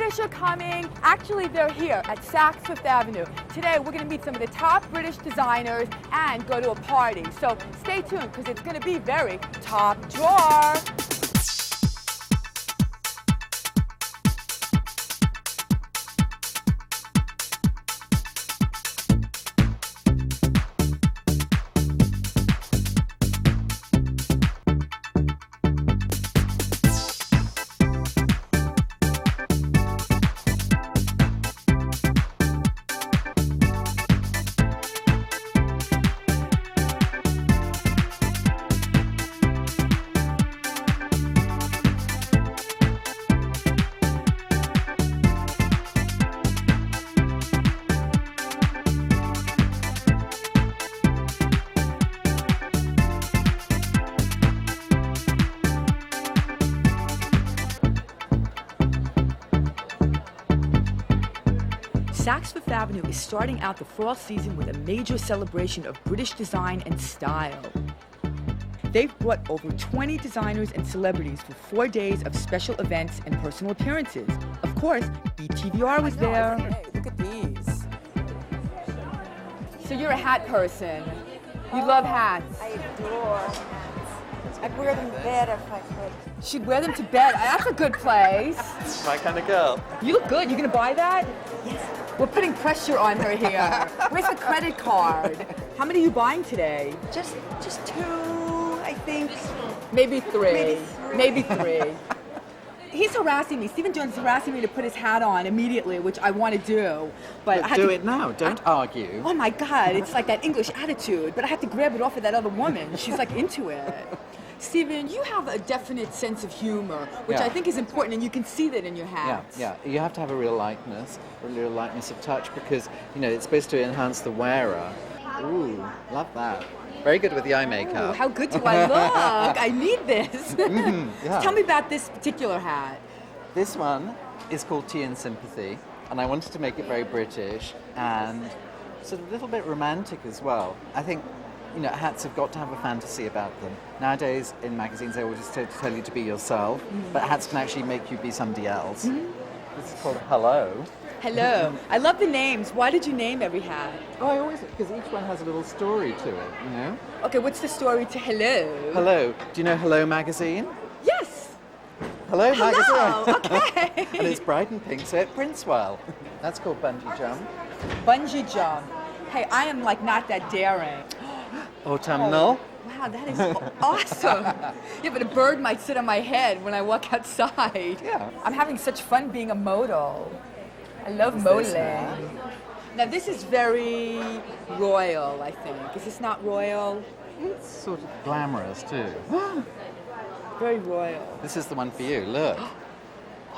British are coming. Actually, they're here at Saks Fifth Avenue. Today, we're going to meet some of the top British designers and go to a party. So stay tuned, because it's going to be very top drawer. Saks Fifth Avenue is starting out the fall season with a major celebration of British design and style. They've brought over 20 designers and celebrities for 4 days of special events and personal appearances. Of course, Btvr was there. Hey, look at these. So you're a hat person. You love hats. I adore hats. I'd wear them to bed if I could. She'd wear them to bed. That's a good place. My kind of girl. You look good. You gonna buy that? Yes. We're putting pressure on her here. Where's the credit card? How many are you buying today? Just two, I think. Maybe three. Maybe three. Maybe three. He's harassing me. Stephen Jones is harassing me to put his hat on immediately, which I want to do. But I have do to, it now. Don't argue. Oh my God, it's like that English attitude. But I have to grab it off of that other woman. She's like into it. Stephen, you have a definite sense of humor, which I think is important, and you can see that in your hats. Yeah. You have to have a real lightness of touch, because it's supposed to enhance the wearer. Ooh, love that. Very good with the eye makeup. Ooh, how good do I look? I need this. Yeah. Tell me about this particular hat. This one is called Tea and Sympathy, and I wanted to make it very British and sort of a little bit romantic as well. I think hats have got to have a fantasy about them. Nowadays, in magazines, they always just tell you to be yourself, but hats can actually make you be somebody else. This is called Hello. Hello. I love the names. Why did you name every hat? Oh, because each one has a little story to it, Okay, what's the story to Hello? Hello. Do you know Hello magazine? Yes. Hello magazine. Okay. And it's bright and pink, so it prints well. That's called bungee jump. Bungee jump. Hey, I am like not that daring. Autumnal. Wow, that is awesome. Yeah, but a bird might sit on my head when I walk outside. Yeah. I'm having such fun being a model. I love modeling. Now this is very royal, I think. Is this not royal? It's sort of glamorous too. Very royal. This is the one for you, look.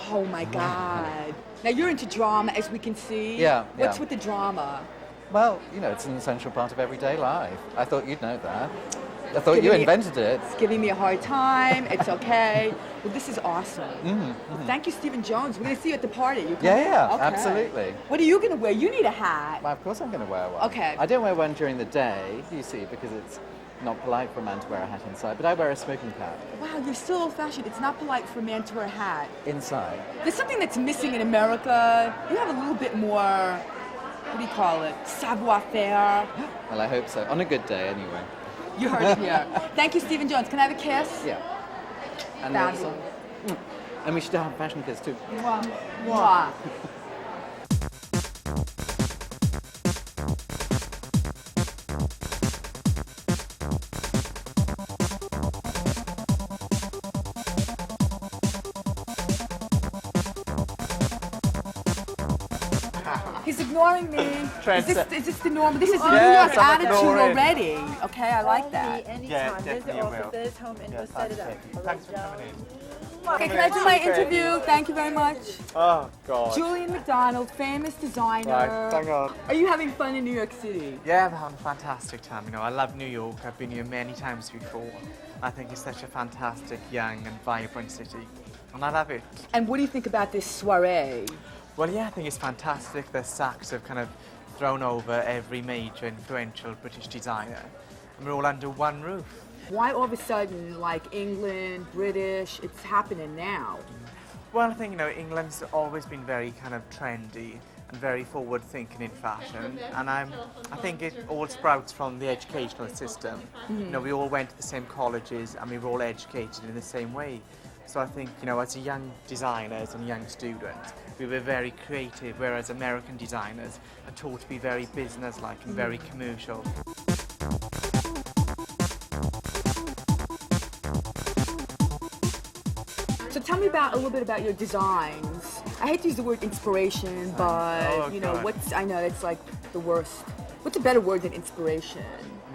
Oh my God. Now you're into drama, as we can see. Yeah. What's with the drama? Well, it's an essential part of everyday life. I thought you'd know that. I thought you invented it. It's giving me a hard time. It's okay. Well, this is awesome. Well, thank you, Stephen Jones. We're going to see you at the party. You Yeah, okay. absolutely. What are you going to wear? You need a hat. Well, of course I'm going to wear one. Okay. I don't wear one during the day, you see, because it's not polite for a man to wear a hat inside, but I wear a smoking cap. Wow, you're still old-fashioned. It's not polite for a man to wear a hat. Inside. There's something that's missing in America. You have a little bit more, what do you call it, savoir-faire. Well, I hope so. On a good day, anyway. You heard it here. Thank you, Stephen Jones. Can I have a kiss? Yeah. And Fabulous. and we should have a fashion kiss too. Mwah. Mwah. He's ignoring me. Is this the normal? This is the New York attitude already. Okay, I like that. Anytime. Visit offices, home, and we'll set it up. Thanks for coming in. Okay, can I do my interview? Thank you very much. Oh, God. Julian McDonald, famous designer. Right, thank God. Are you having fun in New York City? Yeah, I'm having a fantastic time. I love New York. I've been here many times before. I think it's such a fantastic, young and vibrant city. And I love it. And what do you think about this soiree? Well, yeah, I think it's fantastic. The Saks have kind of thrown over every major influential British designer. And we're all under one roof. Why all of a sudden, like England, British, it's happening now? Well, I think, England's always been very kind of trendy and very forward-thinking in fashion, and I think it all sprouts from the educational system. We all went to the same colleges and we were all educated in the same way. So I think, as a young designers and young students, we were very creative, whereas American designers are taught to be very business-like and very commercial. So tell me a little bit about your designs. I hate to use the word inspiration, but God. I know it's like the worst. What's a better word than inspiration?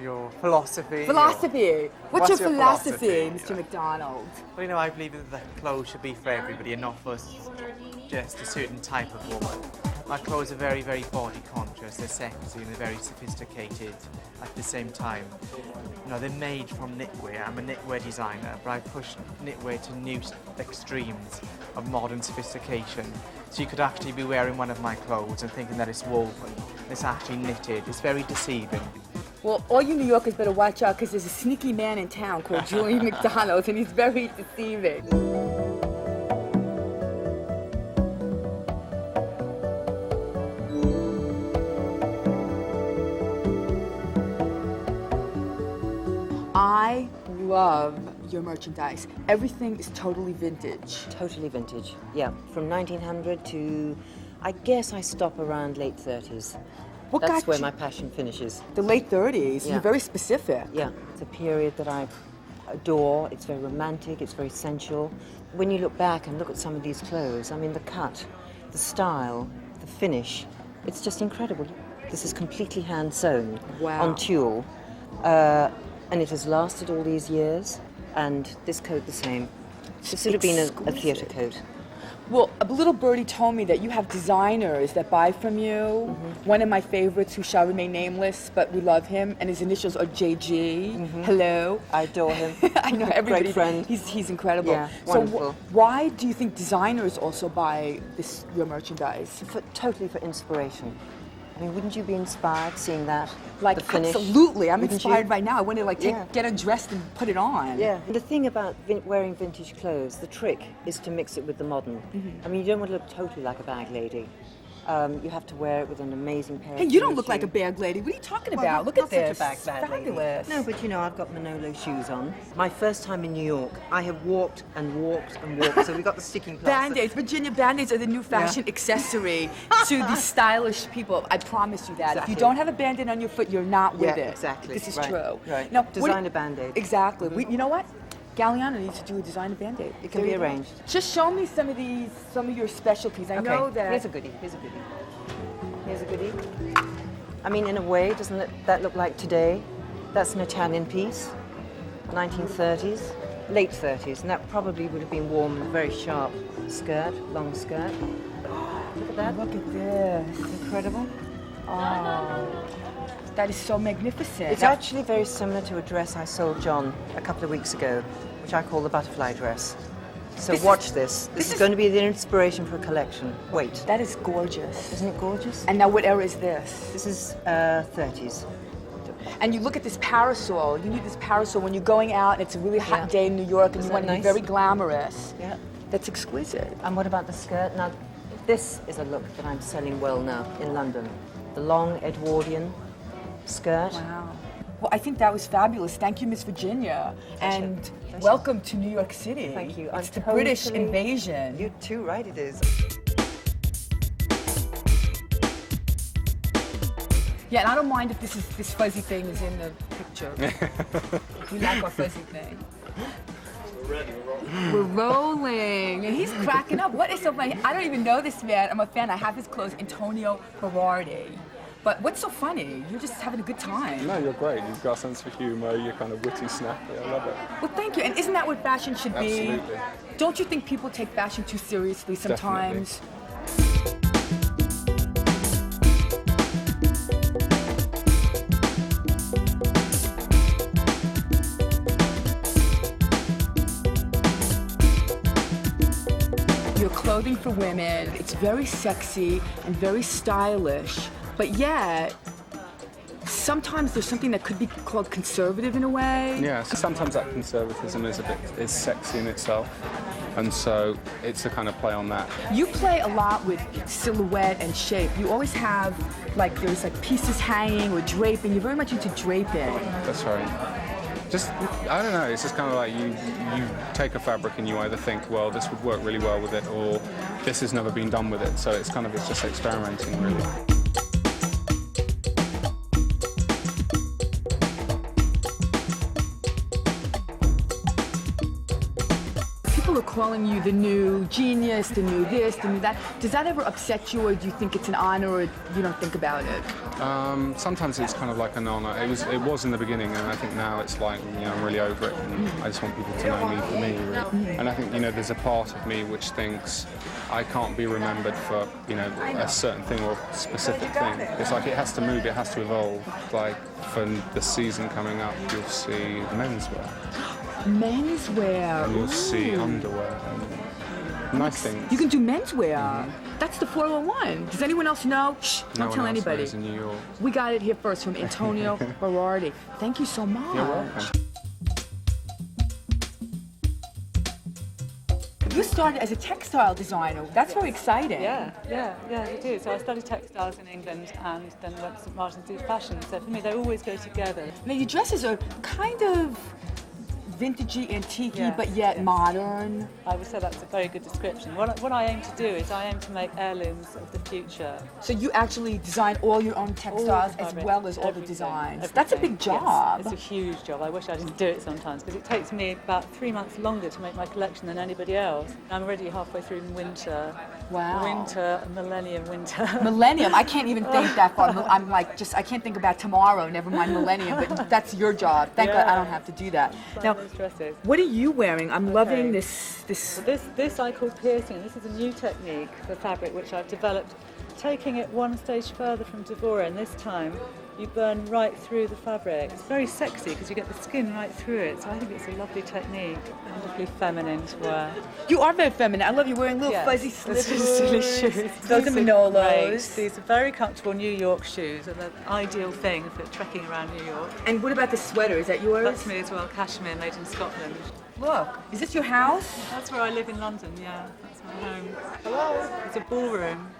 Your philosophy. Philosophy. What's your philosophy, Mr. Yeah. McDonald? Well, I believe that the clothes should be for everybody and not for just a certain type of woman. My clothes are very, very body conscious. They're sexy and they're very sophisticated at the same time. They're made from knitwear. I'm a knitwear designer, but I push knitwear to new extremes of modern sophistication. So you could actually be wearing one of my clothes and thinking that it's woven. It's actually knitted. It's very deceiving. Well, all you New Yorkers better watch out because there's a sneaky man in town called Julian McDonald, and he's very deceiving. I love your merchandise. Everything is totally vintage. Totally vintage, yeah. From 1900 to, I guess I stop around late 30s. That's where my passion finishes. The late 30s, Yeah. you're very specific. Yeah, it's a period that I adore. It's very romantic, it's very sensual. When you look back and look at some of these clothes, I mean the cut, the style, the finish, it's just incredible. This is completely hand sewn on tulle. And it has lasted all these years, and this coat the same. This would have been a theatre coat. Well, a little birdie told me that you have designers that buy from you. One of my favorites, who shall remain nameless, but we love him, and his initials are JG. Hello. I adore him. I know everybody. Great friend. He's incredible. Yeah, so wonderful. Why do you think designers also buy your merchandise? Totally for inspiration. I mean, wouldn't you be inspired seeing that? Like, the finish? absolutely. I'm Wouldn't inspired you? right now. I want to Yeah. get undressed and put it on. Yeah. The thing about wearing vintage clothes, the trick is to mix it with the modern. I mean, you don't want to look totally like a bag lady. You have to wear it with an amazing pair Hey, of you don't tennis look like a shoes. bag lady. What are you talking Well, about? Look not at such this. a bad lady. Fabulous. No, but I've got Manolo shoes on. My first time in New York, I have walked and walked and walked. So we got the sticking plaster. Band-Aids. Virginia Band-Aids are the new fashion accessory to the stylish people. I promise you that. If you Exactly. don't have a Band-Aid on your foot, you're not with Yeah, it. exactly. This is Right, true. right. Now, Designer Band-Aid. Exactly. You know what? Galliano needs to do a designer Band-Aid. It can be arranged. Just show me some of your specialties. I know that. Here's a goodie. Here's a goodie. Here's a goodie. I mean, in a way, doesn't that look like today? That's an Italian piece, 1930s, late 30s, and that probably would have been worn with a very sharp skirt, long skirt. Look at that. Look at this. Incredible. Oh, that is so magnificent. It's actually very similar to a dress I sold John a couple of weeks ago, which I call the butterfly dress. So watch this. This is going to be the inspiration for a collection. Wait. That is gorgeous. Isn't it gorgeous? And now, what era is this? This is 30s. And you look at this parasol. You need this parasol when you're going out and it's a really hot day in New York and Isn't you want that to be nice? very glamorous. Yeah. That's exquisite. And what about the skirt? Now, this is a look that I'm selling well now in London. The long Edwardian skirt. Wow. Well, I think that was fabulous. Thank you, Miss Virginia. And welcome to New York City. Thank you. It's I'm the British totally- invasion. You're too right, it is. Yeah, and I don't mind if this fuzzy thing is in the picture. We like our fuzzy thing. We're rolling. And he's cracking up. What is so funny? I don't even know this man. I'm a fan. I have his clothes, Antonio Berardi. But what's so funny? You're just having a good time. No, you're great. You've got a sense of humour, you're kind of witty, snappy. I love it. Well, thank you. And isn't that what fashion should be? Absolutely. Don't you think people take fashion too seriously sometimes? Your clothing for women, it's very sexy and very stylish, but yet sometimes there's something that could be called conservative in a way. Yeah, so sometimes that conservatism is sexy in itself, and so it's a kind of play on that. You play a lot with silhouette and shape. You always have, like, there's like pieces hanging or draping. You're very much into draping. That's right. Just, I don't know, it's just kind of like you take a fabric and you either think, well, this would work really well with it, or this has never been done with it. So it's just experimenting, really. People are calling you the new genius, the new this, the new that. Does that ever upset you, or do you think it's an honor, or you don't think about it? Sometimes it's kind of like an honor. It was in the beginning, and I think now it's like, I'm really over it, and I just want people to know me for me, really. And I think, there's a part of me which thinks I can't be remembered for, a certain thing or specific thing. It's like it has to move, it has to evolve. Like for the season coming up, you'll see menswear. Menswear. And you'll see underwear. And nice things. You can do menswear. That's the 401. Does anyone else know? Shh, don't tell anybody. In New York. We got it here first from Antonio Berardi. Thank you so much. You're welcome. You started as a textile designer. That's very exciting. Yeah, I do. So I studied textiles in England and then went to St. Martin's to do fashion. So for me, they always go together. Now, your dresses are kind of vintagey, antique-y, but yet modern. I would say that's a very good description. What I aim to do is I aim to make heirlooms of the future. So you actually design all your own textiles as well as all the designs. That's a big job. Yes, it's a huge job. I wish I didn't do it sometimes because it takes me about 3 months longer to make my collection than anybody else. I'm already halfway through winter. Wow. Winter, millennium winter. Millennium. I can't even think that far. I'm like, I can't think about tomorrow, never mind millennium, but that's your job. Thank God I don't have to do that. Now, dresses. What are you wearing? I'm loving this. This I call piercing. This is a new technique for fabric which I've developed, taking it one stage further from Btvr, and this time you burn right through the fabric. It's very sexy because you get the skin right through it, so I think it's a lovely technique, wonderfully feminine to wear. You are very feminine. I love you wearing little fuzzy slippers. Silly shoes. Those are Manolos. These are very comfortable New York shoes, and the ideal thing for trekking around New York. And what about the sweater? Is that yours? That's me as well, cashmere, made in Scotland. Look, is this your house? That's where I live in London, yeah. That's my home. Hello. It's a ballroom.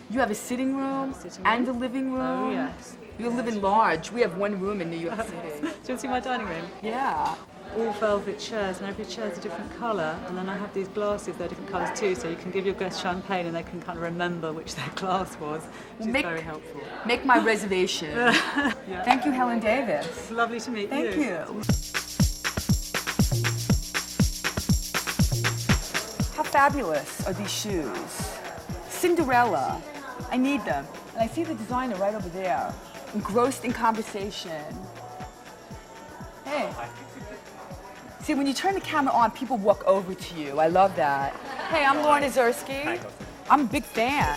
You have a sitting room and a living room? Oh, yes. You live in large. We have one room in New York City. Do you want to see my dining room? Yeah. All velvet chairs, and every chair is a different colour, and then I have these glasses, they're different colours too, so you can give your guests champagne and they can kind of remember which their glass was, which is very helpful. Make my reservation. Yeah. Thank you, Helen Davis. It's lovely to meet you. Thank you. How fabulous are these shoes? Cinderella. I need them. And I see the designer right over there, engrossed in conversation. Hey. See, when you turn the camera on, people walk over to you. I love that. Hey, I'm Lauren Azursky. I'm a big fan.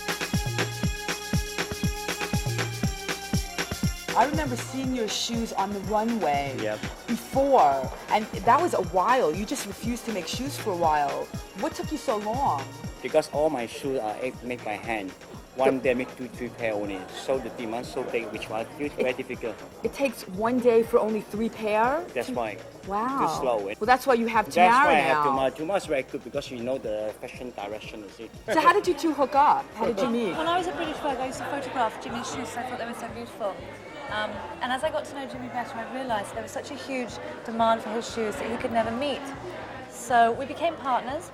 I remember seeing your shoes on the runway before, and that was a while. You just refused to make shoes for a while. What took you so long? Because all my shoes are made by hand. One day make 2-3 pair only. So the demand so big, which was very difficult. It takes one day for only 3 pair? That's why. Wow. Too slow. Well, that's why you have Tamara now. That's why I have now. Tamara. Tamara is very good because you know the fashion direction, you see. So how did you two hook up? How did you meet? When I was at British Vogue, I used to photograph Jimmy's shoes, so I thought they were so beautiful. And as I got to know Jimmy better, I realised there was such a huge demand for his shoes that he could never meet. So we became partners.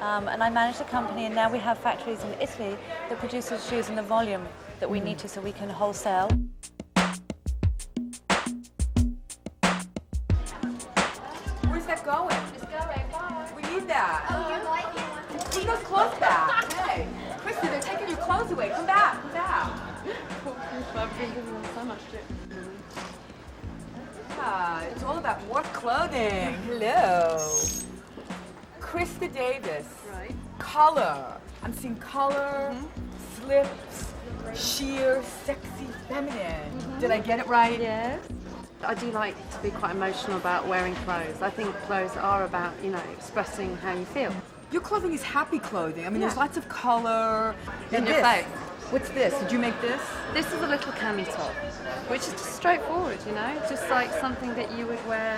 And I managed a company, and now we have factories in Italy that produces shoes in the volume that we need to, so we can wholesale. Where's that going? Just go right by. We need that. Oh, you like it? Put those clothes back. Hey, Kristen, they're taking your clothes away. Come back, come back. I've been giving them so much shit. Yeah, it's all about more clothing. Hello. Krista Davis. Right. Color. I'm seeing color, slips, sheer, sexy, feminine. Did I get it right? Yes. I do like to be quite emotional about wearing clothes. I think clothes are about, expressing how you feel. Your clothing is happy clothing. I mean, there's lots of color. In And your this. face. What's this? Did you make this? This is a little cami top, which is just straightforward, you know, just like something that you would wear.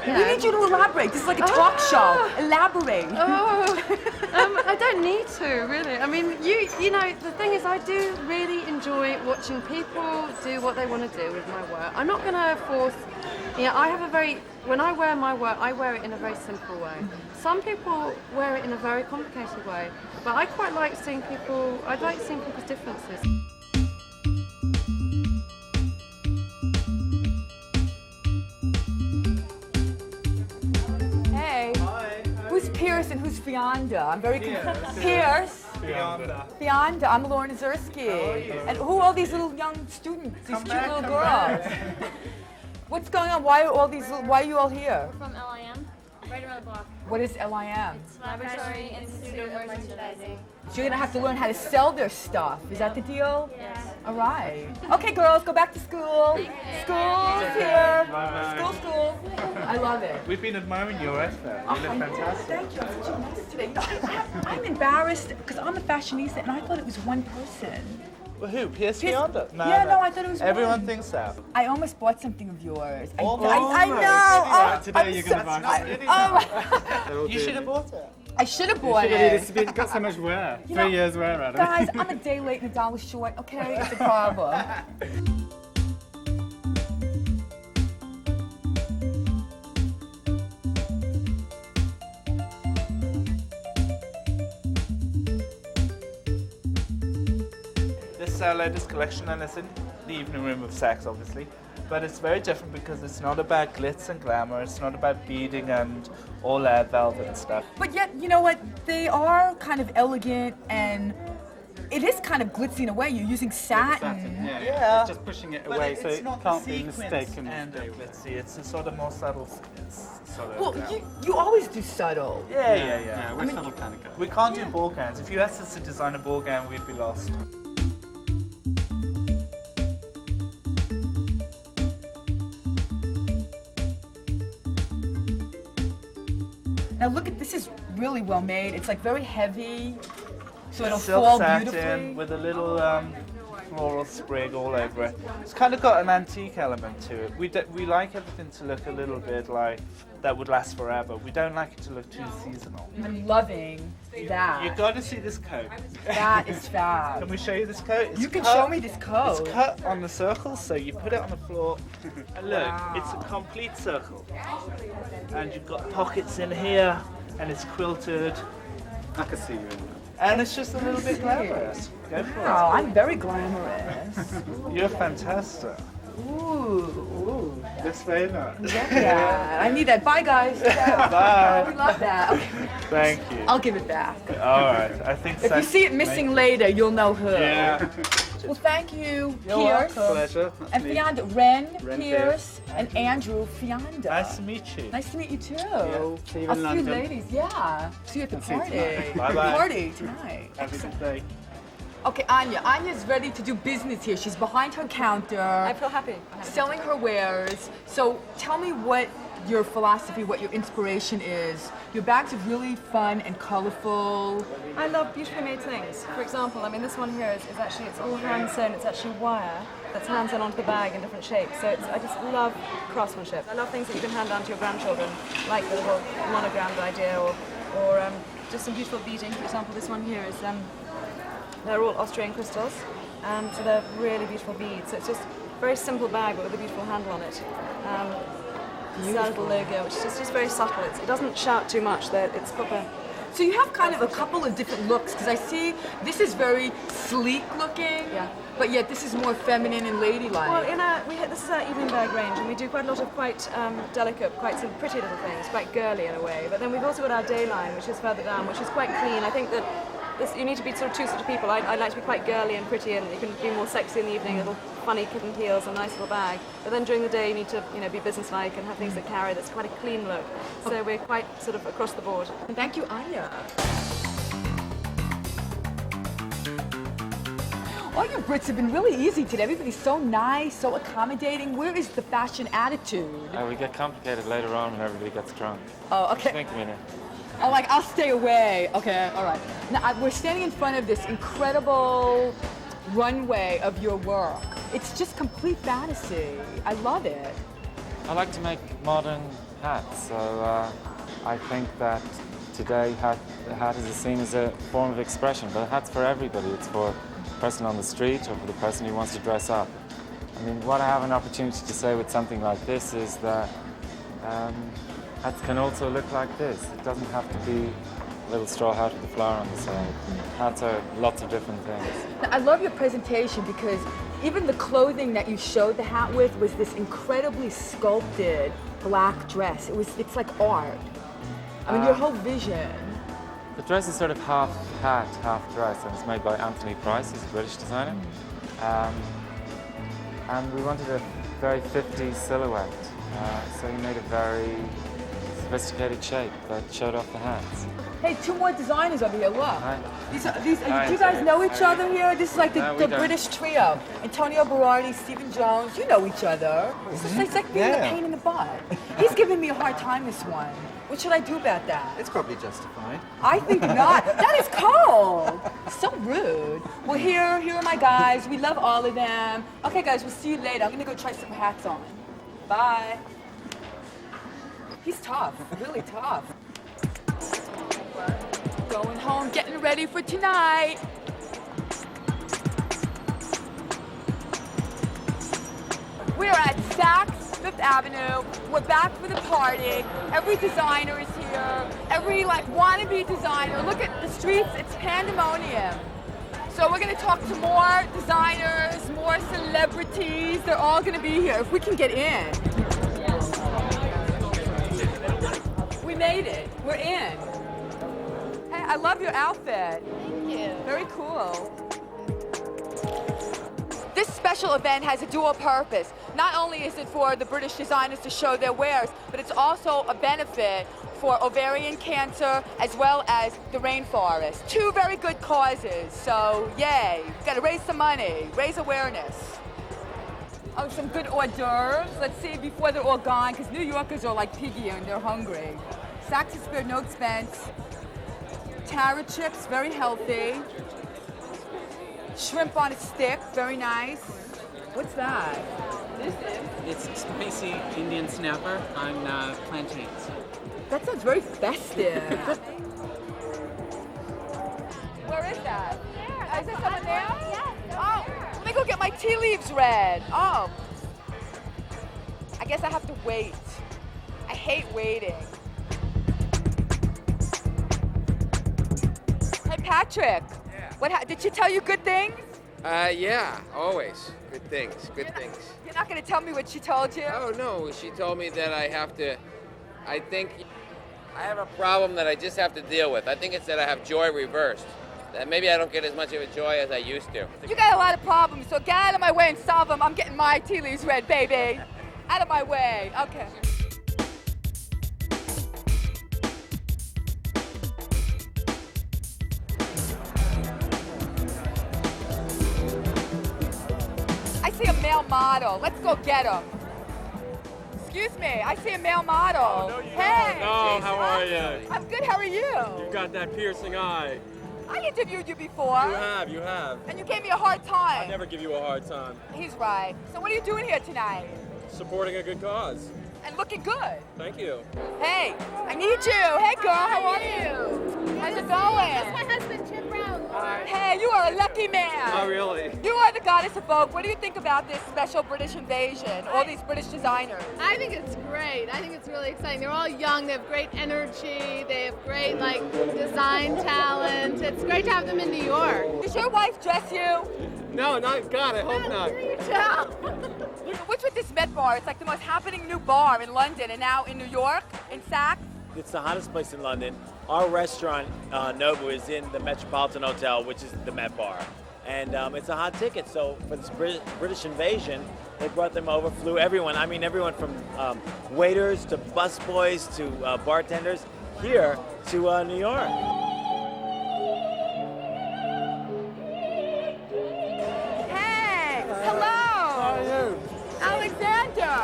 We need you to elaborate. This is like a talk show. Elaborate. I don't need to, really. I mean, you know, the thing is, I do really enjoy watching people do what they want to do with my work. I'm not going to force. You know, when I wear my work, I wear it in a very simple way. Some people wear it in a very complicated way, but I quite like seeing people. I like seeing people's differences. Who's Pierce and who's Fionda? I'm very confused. Pierce? Fionda. I'm Lauren Azursky. And who are all these little young students, these cute little girls? What's going on? Why are you all here? From LIM, right around the block. What is LIM? Laboratory Institute of Merchandising. So you're gonna have to learn how to sell their stuff. Is that the deal? Yes. All right. Okay, girls, go back to school. School's here. School. I love it. We've been admiring your effort. You look fantastic. Thank you. I'm such a mess today. I'm embarrassed because I'm a fashionista and I thought it was one person. Well, who? Pierce Fionda? No, I thought it was Everyone one. thinks so. I almost bought something of yours. I know. Today you're going to buy You should have bought it. I should have bought it. It's got so much wear. 3 years wear out of it. Guys, I'm a day late and $1 short. Okay, it's a problem. This is our latest collection, and it's in the evening room of Saks, obviously. But it's very different because it's not about glitz and glamour. It's not about beading and all air velvet and stuff. But yet, you know what? They are kind of elegant and it is kind of glitzy in a way. You're using satin. Yeah. It's just pushing it away so it can't be mistaken. And glitzy. It's a sort of more subtle sort of. Well, you always do subtle. Yeah. We're subtle kind of guys. We can't do ball gowns. If you asked us to design a ball gown, we'd be lost. Now look at this, is really well made. It's like very heavy, so it'll Silk fall satin beautifully. with a little floral sprig all over it. It's kind of got an antique element to it. We like everything to look a little bit like that would last forever. We don't like it to look too seasonal. I'm loving that. You got to see this coat. That is fab. Can we show you this coat? You can show me this coat. It's cut on the circle, so you put it on the floor, and look, it's a complete circle. And you've got pockets in here, and it's quilted. I can see you in that. And it's just a little bit glamorous. Go for it. Oh, I'm very glamorous. You're fantastic. Ooh. This way now. Yeah, I need that. Bye, guys. Yeah. Bye. We love that. Okay. Thank you. I'll give it back. All right. I think. If you see it missing later, you'll know who. Yeah. Well, thank you, You're Pierce. welcome. Pleasure. And Fionda, Ren Pierce, and Andrew Fionda. Nice to meet you. Nice to meet you too. Yeah. See you I'll in see you London. ladies. Yeah. See you at the See you party. tonight. Bye-bye. Party tonight. Have a good day. Okay, Anya. Anya's ready to do business here. She's behind her counter. I feel happy. Selling her wares. So tell me what your philosophy, what your inspiration is. Your bags are really fun and colorful. I love beautifully made things. For example, I mean, this one here is actually, it's all hand sewn. It's actually wire that's hand sewn onto the bag in different shapes. So I just love craftsmanship. I love things that you can hand down to your grandchildren, like the little monogrammed idea, or just some beautiful beading. For example, this one here is, they're all Austrian crystals, so they're really beautiful beads. So it's just a very simple bag, but with a beautiful handle on it. It's that little logo, which is just very subtle. It doesn't shout too much. It's proper. So you have kind of a couple of different looks, because I see this is very sleek looking, but yet this is more feminine and ladylike. Well, this is our evening bag range, and we do quite a lot of quite delicate, quite sort of pretty little things, quite girly in a way. But then we've also got our day line, which is further down, which is quite clean. I think that you need to be sort of two sort of people. I like to be quite girly and pretty, and you can be more sexy in the evening, little funny kitten heels, and a nice little bag. But then during the day, you need to be businesslike and have things that carry. That's quite a clean look. So we're quite sort of across the board. And thank you, Anya. All you Brits have been really easy today. Everybody's so nice, so accommodating. Where is the fashion attitude? We get complicated later on when everybody gets drunk. Oh, okay. Think a minute. Oh, like, I'll stay away. Okay, all right. Now, we're standing in front of this incredible runway of your work. It's just complete fantasy. I love it. I like to make modern hats, so I think that today the hat is seen as a form of expression, but a hat's for everybody. It's for the person on the street or for the person who wants to dress up. I mean, what I have an opportunity to say with something like this is that hats can also look like this. It doesn't have to be a little straw hat with a flower on the side. Hats are lots of different things. I love your presentation because even the clothing that you showed the hat with was this incredibly sculpted black dress. It's like art. I mean, your whole vision. The dress is sort of half hat, half dress, and it's made by Anthony Price, who's a British designer. And we wanted a very 50s silhouette, so he made a very sophisticated shape that showed off the hats. Hey, two more designers over here, look. Hi. Do you guys know each other here? This is like the British trio. Antonio Berardi, Stephen Jones, you know each other. It's like being a pain in the butt. He's giving me a hard time, this one. What should I do about that? It's probably justified. I think not. That is cold. So rude. Well, here are my guys. We love all of them. Okay, guys, we'll see you later. I'm gonna go try some hats on. Bye. He's tough, really tough. Going home, getting ready for tonight. We are at Saks Fifth Avenue. We're back for the party. Every designer is here. Every wannabe designer. Look at the streets, it's pandemonium. So we're gonna talk to more designers, more celebrities. They're all gonna be here if we can get in. We made it, we're in. Hey, I love your outfit. Thank you. Very cool. This special event has a dual purpose. Not only is it for the British designers to show their wares, but it's also a benefit for ovarian cancer as well as the rainforest. Two very good causes, so yay. We've got to raise some money, raise awareness. Oh, some good hors d'oeuvres. Let's see before they're all gone, because New Yorkers are like piggy and they're hungry. Saks has spared no expense. Tara chips, very healthy. Shrimp on a stick, very nice. What's that? It's spicy Indian snapper on plantains. That sounds very festive. Where is that? There. Is there someone there? Yes. Oh, let me go get my tea leaves read. Oh. I guess I have to wait. I hate waiting. Hey, Patrick. Yeah. Did she tell you good things? Yeah, always. Good things, good things. You're not going to tell me what she told you? Oh, no, she told me that I think I have a problem that I just have to deal with. I think it's that I have joy reversed. That maybe I don't get as much of a joy as I used to. You got a lot of problems, so get out of my way and solve them. I'm getting my tea leaves read, baby. Out of my way. Okay. I see a male model. Let's go get him. Excuse me, I see a male model. Oh, no, you hey, don't. No, Jason. how are you? I'm good, how are you? You've got that piercing eye. I interviewed you before. You have. And you gave me a hard time. I never give you a hard time. He's right. So what are you doing here tonight? Supporting a good cause. And looking good. Thank you. Hey, I need you. Hey, girl, how are you? How's it going? That's my husband, Tim Brown. Hey, you are a lucky man. Oh, really? You are the goddess of Vogue. What do you think about this special British invasion? All these British designers. I think it's great. I think it's really exciting. They're all young. They have great energy. They have great design talent. It's great to have them in New York. Does your wife dress you? No, not God. I hope not. You tell. What's with this Met Bar? It's like the most happening new bar in London and now in New York, in Saks. It's the hottest place in London. Our restaurant, Nobu, is in the Metropolitan Hotel, which is the Met Bar. And it's a hot ticket. So for this British invasion, they brought them over, flew everyone. I mean, everyone from waiters to busboys to bartenders here to New York. Hey, hello. How are you? Alexander,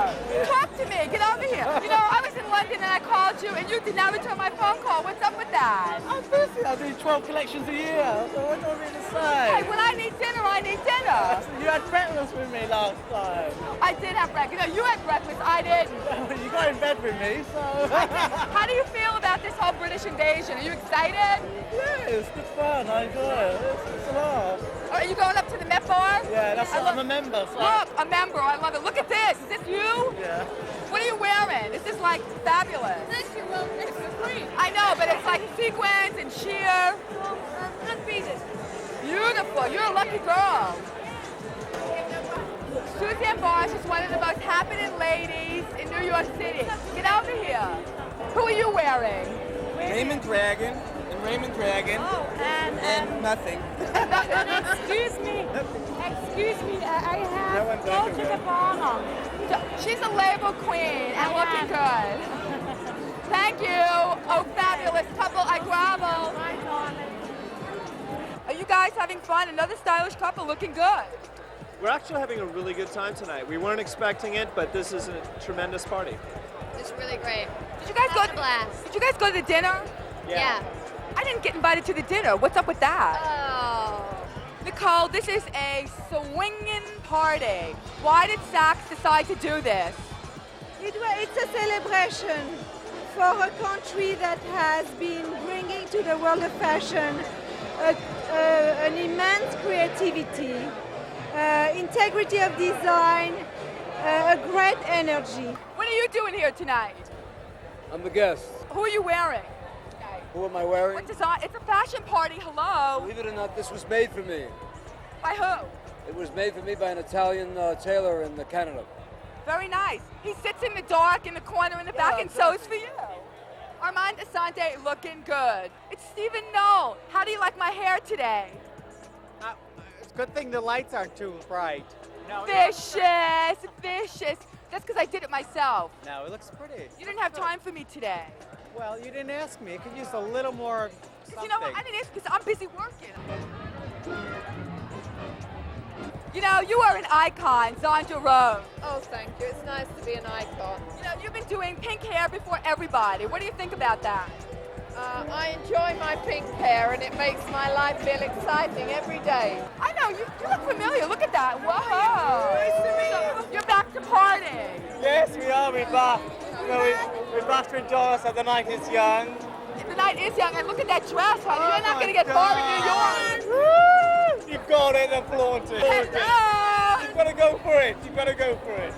talk to me. Get over here. You know, I was in London London and I called you and you did not return my phone call. What's up with that? I'm busy. I do 12 collections a year. So what do I mean to say? Hey, when I need dinner, I need dinner. You had breakfast with me last time. I did have breakfast. You had breakfast. I didn't. You got in bed with me, so. How do you feel about this whole British invasion? Are you excited? Yeah, it's good fun. I enjoy it. It's a laugh. Are you going up to the Met Bar? Yeah, I'm a member. So. Look, a member. I love it. Look at this. Is this you? Yeah. What are you wearing? This is like fabulous. I know, but it's like sequins and sheer. Beautiful. You're a lucky girl. Suzanne Barsh is one of the most happening ladies in New York City. Get over here. Who are you wearing? Raymond Dragon. Oh, and nothing. Excuse me, I have Dolce & Gabbana. She's a label queen and looking good. Thank you. Oh, fabulous couple. I grovel. Are you guys having fun? Another stylish couple looking good. We're actually having a really good time tonight. We weren't expecting it, but this is a tremendous party. It's really great. Did you guys go to blast? Did you guys go to the dinner? Yeah. I didn't get invited to the dinner. What's up with that? Oh. Nicole, this is a swinging party. Why did Saks decide to do this? It's a celebration for a country that has been bringing to the world of fashion an immense creativity, integrity of design, a great energy. What are you doing here tonight? I'm the guest. Who are you wearing? Who am I wearing? What design? It's a fashion party. Hello. Believe it or not, this was made for me. By who? It was made for me by an Italian tailor in Canada. Very nice. He sits in the dark in the corner in the back and sews for you. Armand Asante looking good. It's Stephen Knoll. How do you like my hair today? It's a good thing the lights aren't too bright. No, Vicious, vicious. That's because I did it myself. No, it looks pretty. You didn't have time for me today. Well, you didn't ask me. It could use a little more something. You know what? I didn't ask because I'm busy working. You know, you are an icon, Zandra Rose. Oh, thank you. It's nice to be an icon. You know, you've been doing pink hair before everybody. What do you think about that? I enjoy my pink hair and it makes my life feel exciting every day. I know, you look familiar. Look at that. Whoa. Nice to meet you. You're back to partying. Yes, we are. We're back. We're back to enjoy us. The night is young. The night is young, and look at that dress, honey. You're not going to get far in New York. Woo! You've got it and flaunt it. Hello. You've got to go for it. You've got to go for it.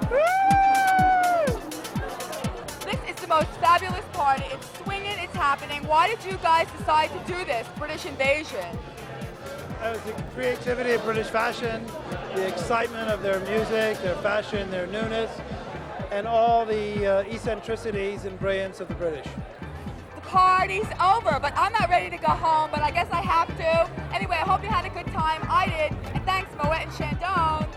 Woo! This is the most fabulous party. It's swinging. It's happening. Why did you guys decide to do this, British Invasion? The creativity of British fashion, the excitement of their music, their fashion, their newness, and all the eccentricities and brilliance of the British. The party's over, but I'm not ready to go home, but I guess I have to. Anyway, I hope you had a good time. I did. And thanks, Moet and Chandon.